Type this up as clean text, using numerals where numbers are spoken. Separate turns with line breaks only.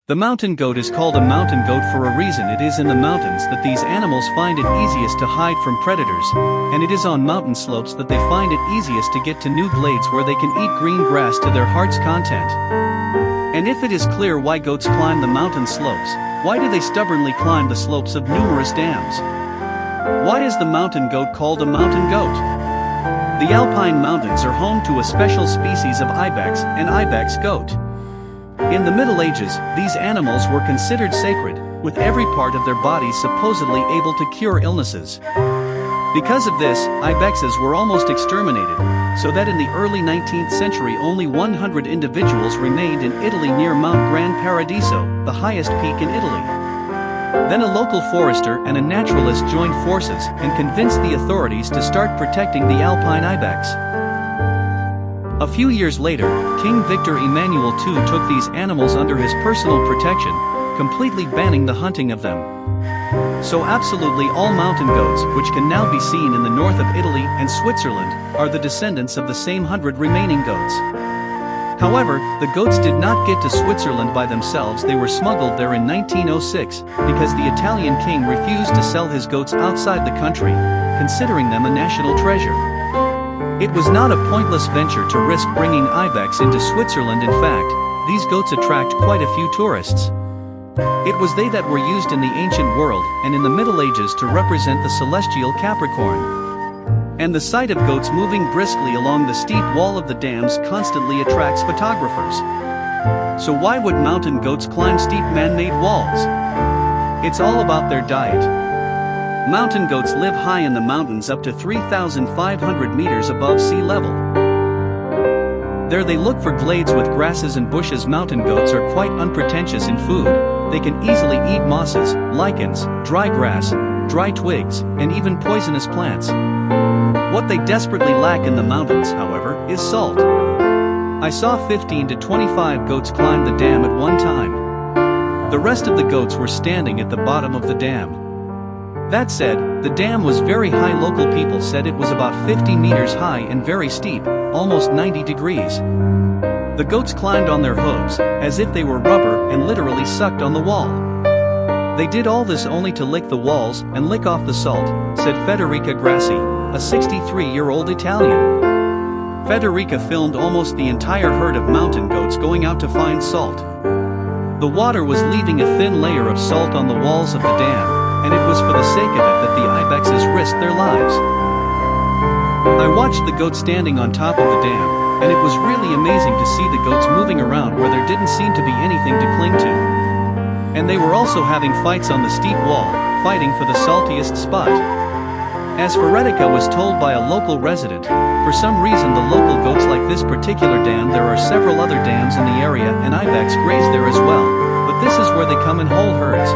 The mountain goat is called a mountain goat for a reason. It is in the mountains that these animals find it easiest to hide from predators, and it is on mountain slopes that they find it easiest to get to new glades where they can eat green grass to their heart's content. And if it is clear why goats climb the mountain slopes, why do they stubbornly climb the slopes of numerous dams? Why is the mountain goat called a mountain goat? The Alpine mountains are home to a special species of ibex, an ibex goat. In the Middle Ages, these animals were considered sacred, with every part of their bodies supposedly able to cure illnesses. Because of this, ibexes were almost exterminated, so that in the early 19th century only 100 individuals remained in Italy near Mount Gran Paradiso, the highest peak in Italy. Then a local forester and a naturalist joined forces and convinced the authorities to start protecting the Alpine ibex. A few years later, King Victor Emmanuel II took these animals under his personal protection, completely banning the hunting of them. So absolutely all mountain goats, which can now be seen in the north of Italy and Switzerland, are the descendants of the same 100 remaining goats. However, the goats did not get to Switzerland by themselves. They were smuggled there in 1906, because the Italian king refused to sell his goats outside the country, considering them a national treasure. It was not a pointless venture to risk bringing ibex into Switzerland. In fact, these goats attract quite a few tourists. It was they that were used in the ancient world and in the Middle Ages to represent the celestial Capricorn. And the sight of goats moving briskly along the steep wall of the dams constantly attracts photographers. So why would mountain goats climb steep man-made walls? It's all about their diet. Mountain goats live high in the mountains up to 3,500 meters above sea level. There they look for glades with grasses and bushes. Mountain goats are quite unpretentious in food. They can easily eat mosses, lichens, dry grass, dry twigs, and even poisonous plants. What they desperately lack in the mountains, however, is salt. I saw 15 to 25 goats climb the dam at one time. The rest of the goats were standing at the bottom of the dam. That said, the dam was very high. Local people said it was about 50 meters high and very steep, almost 90 degrees. The goats climbed on their hooves, as if they were rubber, and literally sucked on the wall. They did all this only to lick the walls and lick off the salt, said Federica Grassi, a 63-year-old Italian. Federica filmed almost the entire herd of mountain goats going out to find salt. The water was leaving a thin layer of salt on the walls of the dam, and it was for the sake of it that the ibexes risked their lives. I watched the goats standing on top of the dam, and it was really amazing to see the goats moving around where there didn't seem to be anything to cling to. And they were also having fights on the steep wall, fighting for the saltiest spot. As Federica was told by a local resident, for some reason the local goats like this particular dam. There are several other dams in the area and ibex graze there as well, but this is where they come in whole herds.